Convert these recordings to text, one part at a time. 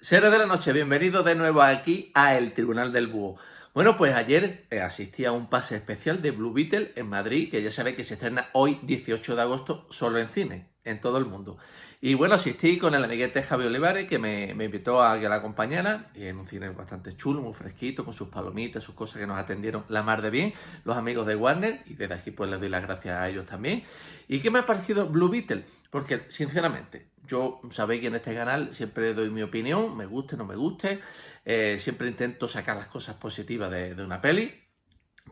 Seres de la noche, bienvenidos de nuevo aquí a El Tribunal del Búho. Bueno, pues ayer asistí a un pase especial de Blue Beetle en Madrid, que ya sabéis que se estrena hoy, 18 de agosto, solo en cine, en todo el mundo. Y bueno, asistí con el amiguete Javi Olivares, que me invitó a que la acompañara, y en un cine bastante chulo, muy fresquito, con sus palomitas, sus cosas que nos atendieron la mar de bien, los amigos de Warner, y desde aquí pues les doy las gracias a ellos también. ¿Y qué me ha parecido Blue Beetle? Porque, sinceramente, yo sabéis que en este canal siempre doy mi opinión, me guste, no me guste, siempre intento sacar las cosas positivas de una peli,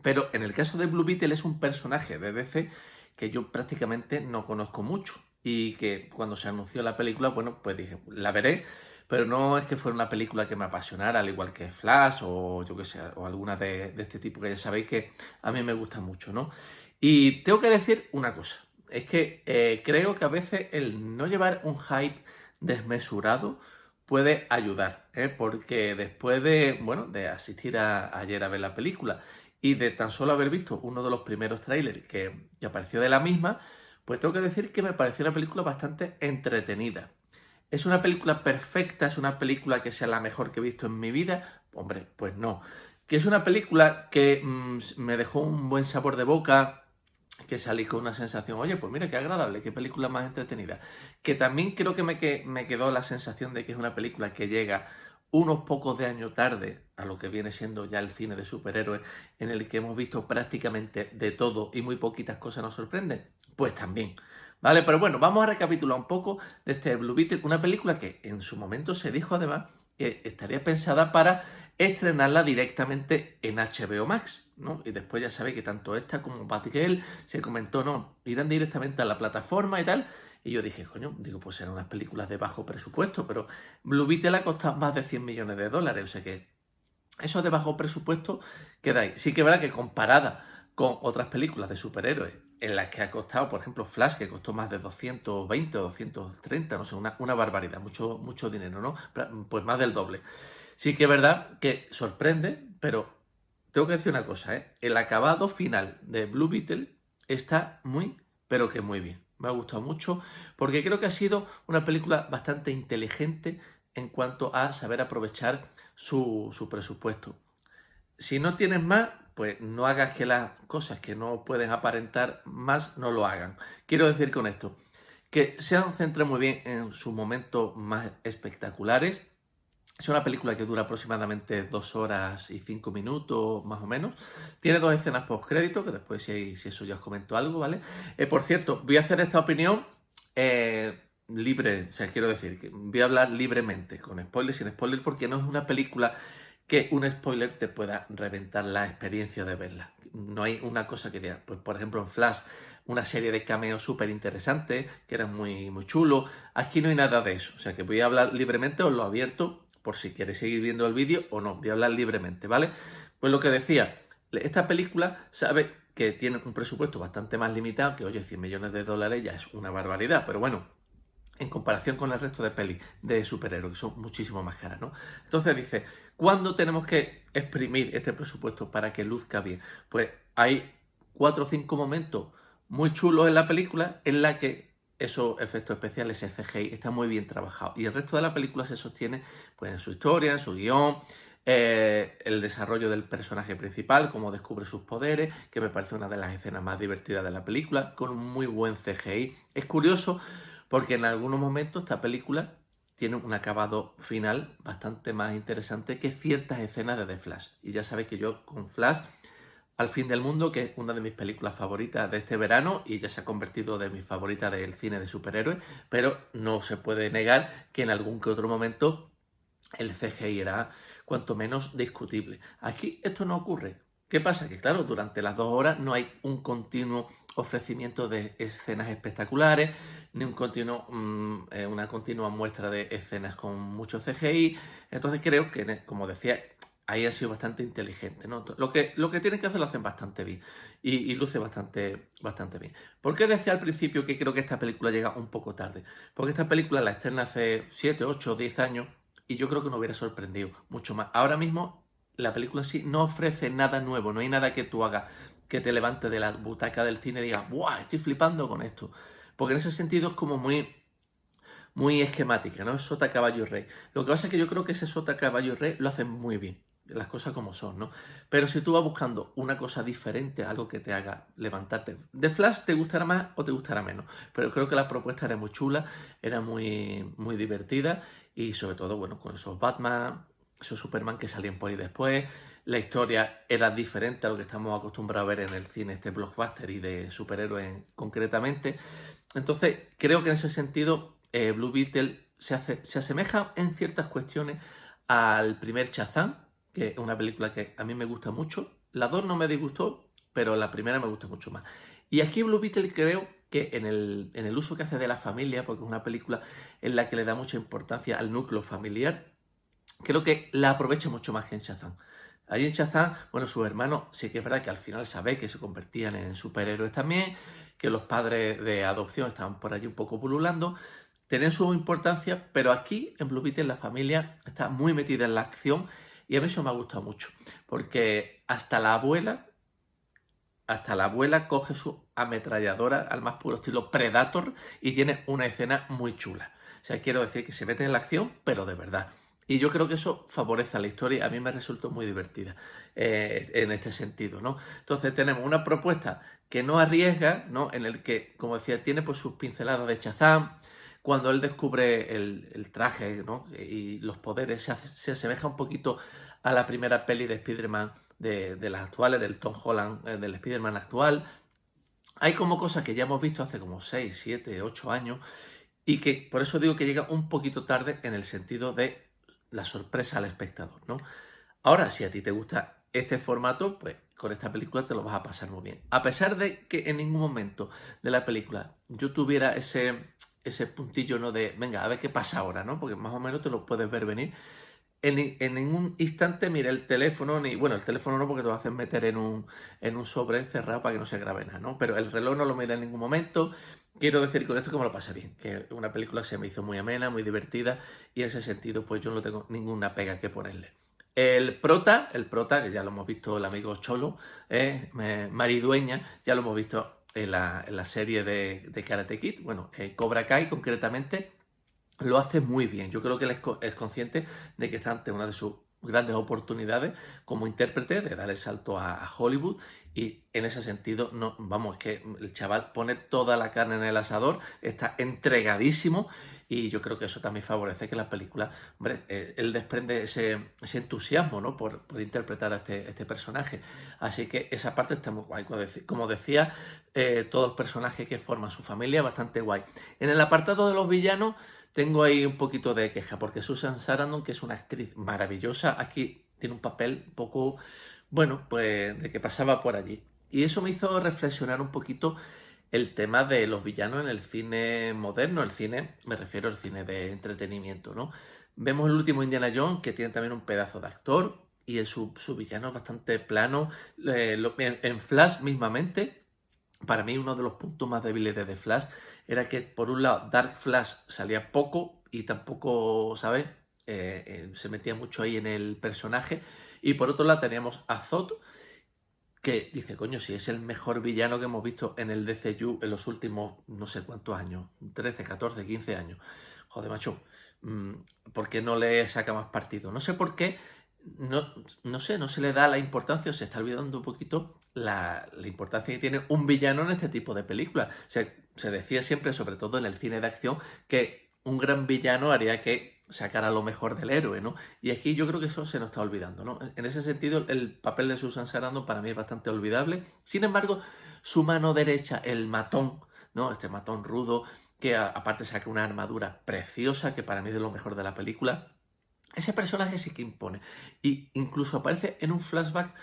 pero en el caso de Blue Beetle es un personaje de DC que yo prácticamente no conozco mucho y que cuando se anunció la película, bueno, pues dije, la veré, pero no es que fuera una película que me apasionara, al igual que Flash o yo que sé, o alguna de este tipo que ya sabéis que a mí me gusta mucho, ¿no? Y tengo que decir una cosa, es que creo que a veces el no llevar un hype desmesurado puede ayudar, ¿eh? Porque después de, bueno, de asistir ayer a ver la película y de tan solo haber visto uno de los primeros trailers que apareció de la misma, pues tengo que decir que me pareció una película bastante entretenida. ¿Es una película perfecta? ¿Es una película que sea la mejor que he visto en mi vida? Hombre, pues no. ¿Que es una película que me dejó un buen sabor de boca? Que salí con una sensación, oye, pues mira, qué agradable, qué película más entretenida. Que también creo que me quedó la sensación de que es una película que llega unos pocos de años tarde a lo que viene siendo ya el cine de superhéroes, en el que hemos visto prácticamente de todo y muy poquitas cosas nos sorprenden. Pues también. Vale, pero bueno, vamos a recapitular un poco de este Blue Beetle, una película que en su momento se dijo además que estaría pensada para estrenarla directamente en HBO Max, ¿no? Y después ya sabéis que tanto esta como Batgirl se comentó, no, irán directamente a la plataforma y tal. Y yo dije, coño, digo, pues eran unas películas de bajo presupuesto, pero Blue Beetle ha costado más de 100 millones de dólares, o sea que eso de bajo presupuesto queda ahí. Sí que es verdad que comparada con otras películas de superhéroes en las que ha costado, por ejemplo, Flash, que costó más de 220 o 230, no sé, una barbaridad, mucho, mucho dinero, ¿no? Pues más del doble. Sí que es verdad que sorprende, pero tengo que decir una cosa, ¿eh? El acabado final de Blue Beetle está muy, pero que muy bien. Me ha gustado mucho porque creo que ha sido una película bastante inteligente en cuanto a saber aprovechar su presupuesto. Si no tienes más, pues no hagas que las cosas que no pueden aparentar más no lo hagan. Quiero decir con esto que se han centrado muy bien en sus momentos más espectaculares. Es una película que dura aproximadamente 2 horas y 5 minutos, más o menos. Tiene 2 escenas post-crédito, que después si eso ya os comento algo, ¿vale? Por cierto, voy a hacer esta opinión libre, o sea, quiero decir, que voy a hablar libremente, con spoilers, sin spoilers, porque no es una película que un spoiler te pueda reventar la experiencia de verla. No hay una cosa que diga, pues por ejemplo en Flash, una serie de cameos súper interesantes, que eran muy, muy chulos. Aquí no hay nada de eso, o sea que voy a hablar libremente, os lo abierto por si queréis seguir viendo el vídeo o no, voy a hablar libremente, ¿vale? Pues lo que decía, esta película sabe que tiene un presupuesto bastante más limitado, que oye, 100 millones de dólares ya es una barbaridad, pero bueno, en comparación con el resto de pelis de superhéroes, que son muchísimo más caras, ¿no? Entonces dice, ¿cuándo tenemos que exprimir este presupuesto para que luzca bien? Pues hay 4 o 5 momentos muy chulos en la película en la que esos efectos especiales, ese CGI, está muy bien trabajado. Y el resto de la película se sostiene pues, en su historia, en su guión, el desarrollo del personaje principal, cómo descubre sus poderes, que me parece una de las escenas más divertidas de la película, con un muy buen CGI. Es curioso porque en algunos momentos esta película tiene un acabado final bastante más interesante que ciertas escenas de The Flash. Y ya sabéis que yo con Flash, Al fin del mundo, que es una de mis películas favoritas de este verano y ya se ha convertido de mis favoritas del cine de superhéroes, pero no se puede negar que en algún que otro momento el CGI era cuanto menos discutible. Aquí esto no ocurre. ¿Qué pasa? Que claro, durante las 2 horas no hay un continuo ofrecimiento de escenas espectaculares, ni una continua muestra de escenas con mucho CGI. Entonces creo que, como decía, ahí ha sido bastante inteligente, ¿no? Lo que tienen que hacer lo hacen bastante bien y luce bastante, bastante bien. ¿Por qué decía al principio que creo que esta película llega un poco tarde? Porque esta película la estrena hace 7, 8, 10 años y yo creo que nos hubiera sorprendido mucho más. Ahora mismo la película en sí no ofrece nada nuevo, no hay nada que tú hagas que te levante de la butaca del cine y digas, ¡buah! Estoy flipando con esto. Porque en ese sentido es como muy, muy esquemática, ¿no? Es sota, caballo y rey. Lo que pasa es que yo creo que ese sota, caballo y rey lo hacen muy bien, las cosas como son, ¿no? Pero si tú vas buscando una cosa diferente, algo que te haga levantarte, de Flash te gustará más o te gustará menos, pero creo que la propuesta era muy chula, era muy divertida y sobre todo, bueno, con esos Batman, esos Superman que salían por ahí después, la historia era diferente a lo que estamos acostumbrados a ver en el cine, este blockbuster y de superhéroes concretamente. Entonces, creo que en ese sentido, Blue Beetle se asemeja en ciertas cuestiones al primer Shazam, que es una película que a mí me gusta mucho. La 2 no me disgustó, pero la primera me gusta mucho más. Y aquí Blue Beetle creo que en el uso que hace de la familia, porque es una película en la que le da mucha importancia al núcleo familiar, creo que la aprovecha mucho más que en Shazam. Ahí en Shazam, bueno, sus hermanos sí que es verdad que al final sabe que se convertían en superhéroes también, que los padres de adopción estaban por allí un poco pululando, tienen su importancia, pero aquí en Blue Beetle la familia está muy metida en la acción y a mí eso me ha gustado mucho, porque hasta la abuela coge su ametralladora al más puro estilo Predator y tiene una escena muy chula. O sea, quiero decir que se mete en la acción, pero de verdad. Y yo creo que eso favorece a la historia. A mí me resultó muy divertida en este sentido, ¿no? Entonces tenemos una propuesta que no arriesga, ¿no? En el que, como decía, tiene pues sus pinceladas de Shazam. Cuando él descubre el traje, ¿no? Y los poderes, se asemeja un poquito a la primera peli de Spider-Man de las actuales, del Tom Holland, del Spider-Man actual. Hay como cosas que ya hemos visto hace como 6 7 8 años y que por eso digo que llega un poquito tarde en el sentido de la sorpresa al espectador, ¿no? Ahora, si a ti te gusta este formato, pues con esta película te lo vas a pasar muy bien. A pesar de que en ningún momento de la película yo tuviera ese puntillo, ¿no? De, venga, a ver qué pasa ahora, ¿no? Porque más o menos te lo puedes ver venir. En ningún instante miré el teléfono, ni bueno, el teléfono no porque te lo hacen meter en un sobre cerrado para que no se grabe nada, ¿no? Pero el reloj no lo miré en ningún momento. Quiero decir con esto que me lo pasé bien, que una película se me hizo muy amena, muy divertida y en ese sentido pues yo no tengo ninguna pega que ponerle. El prota, que ya lo hemos visto el amigo Cholo, Maridueña, ya lo hemos visto en la serie de Karate Kid, bueno, Cobra Kai concretamente, lo hace muy bien. Yo creo que él es consciente de que está ante una de sus grandes oportunidades como intérprete de dar el salto a Hollywood y en ese sentido, no, vamos, es que el chaval pone toda la carne en el asador, está entregadísimo y yo creo que eso también favorece que la película, hombre, él desprende ese entusiasmo, ¿no? Por interpretar a este personaje. Así que esa parte está muy guay. Como decía, todo el personaje que forma su familia, bastante guay. En el apartado de los villanos, tengo ahí un poquito de queja, porque Susan Sarandon, que es una actriz maravillosa, aquí tiene un papel un poco, bueno, pues de que pasaba por allí. Y eso me hizo reflexionar un poquito el tema de los villanos en el cine moderno, el cine, me refiero al cine de entretenimiento, ¿no? Vemos el último Indiana Jones, que tiene también un pedazo de actor, y su villano es bastante plano. En Flash mismamente, para mí uno de los puntos más débiles de The Flash era que por un lado Dark Flash salía poco y tampoco, ¿sabes? Se metía mucho ahí en el personaje y por otro lado teníamos a Zod que dice, coño, si es el mejor villano que hemos visto en el DCU en los últimos no sé cuántos años, 13, 14, 15 años. Joder, macho, mm, ¿por qué no le saca más partido? No sé por qué, no, no sé, no se le da la importancia o se está olvidando un poquito la importancia que tiene un villano en este tipo de películas. Se decía siempre, sobre todo en el cine de acción, que un gran villano haría que sacara lo mejor del héroe, ¿no? Y aquí yo creo que eso se nos está olvidando, ¿no? En ese sentido, el papel de Susan Sarandon para mí es bastante olvidable. Sin embargo, su mano derecha, el matón, ¿no? Este matón rudo, que aparte saca una armadura preciosa, que para mí es de lo mejor de la película. Ese personaje sí que impone. Y incluso aparece en un flashback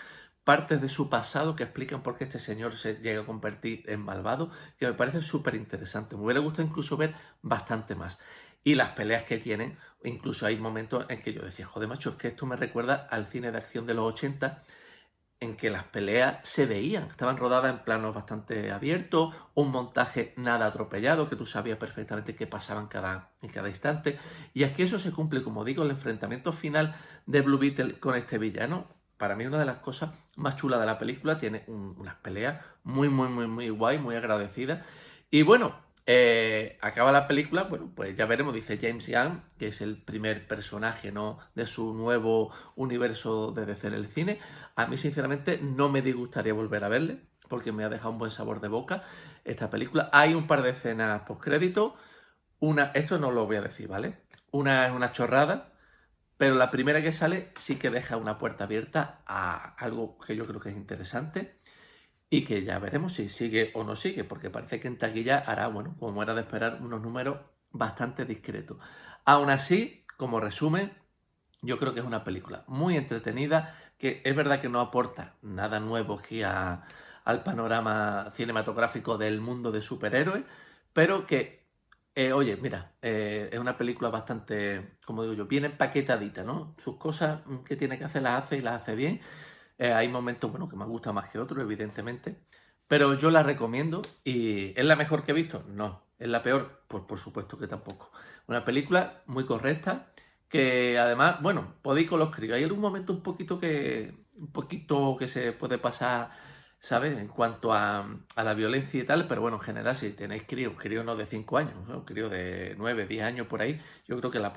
partes de su pasado que explican por qué este señor se llega a convertir en malvado, que me parece súper interesante. Me hubiera gustado incluso ver bastante más. Y las peleas que tienen, incluso hay momentos en que yo decía, joder, macho, es que esto me recuerda al cine de acción de los 80 en que las peleas se veían, estaban rodadas en planos bastante abiertos, un montaje nada atropellado, que tú sabías perfectamente qué pasaba en cada instante. Y aquí eso se cumple, como digo, el enfrentamiento final de Blue Beetle con este villano. Para mí una de las cosas más chulas de la película, tiene unas peleas muy, muy, muy, muy guay, muy agradecidas. Y bueno, Acaba la película, bueno, pues ya veremos, dice James Gunn, que es el primer personaje, ¿no?, de su nuevo universo de DC en el cine. A mí, sinceramente, no me disgustaría volver a verle, porque me ha dejado un buen sabor de boca esta película. Hay un par de escenas postcrédito. Una, esto no lo voy a decir, ¿vale? Una es una chorrada, pero la primera que sale sí que deja una puerta abierta a algo que yo creo que es interesante y que ya veremos si sigue o no sigue, porque parece que en taquilla hará, bueno, como era de esperar, unos números bastante discretos. Aún así, como resumen, yo creo que es una película muy entretenida, que es verdad que no aporta nada nuevo aquí al panorama cinematográfico del mundo de superhéroes, pero que, oye, mira, es una película bastante, como digo yo, bien empaquetadita, ¿no? Sus cosas que tiene que hacer las hace y las hace bien. Hay momentos, bueno, que me gustan más que otros, evidentemente, pero yo la recomiendo. ¿Y es la mejor que he visto? No. ¿Es la peor? Pues por supuesto que tampoco. Una película muy correcta, que además, bueno, podéis con los críos. Hay algún momento un poquito que se puede pasar, ¿sabes? En cuanto a la violencia y tal, pero bueno, en general, si tenéis críos no de 5 años, ¿no?, críos de 9 10 años por ahí, yo creo que los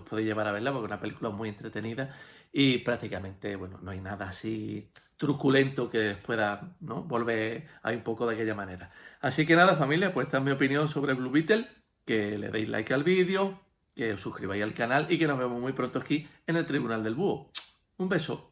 podéis llevar a verla porque es una película muy entretenida y prácticamente, bueno, no hay nada así truculento que pueda, ¿no?, volver a un poco de aquella manera. Así que nada, familia, pues esta es mi opinión sobre Blue Beetle, que le deis like al vídeo, que os suscribáis al canal y que nos vemos muy pronto aquí en el Tribunal del Búho. Un beso.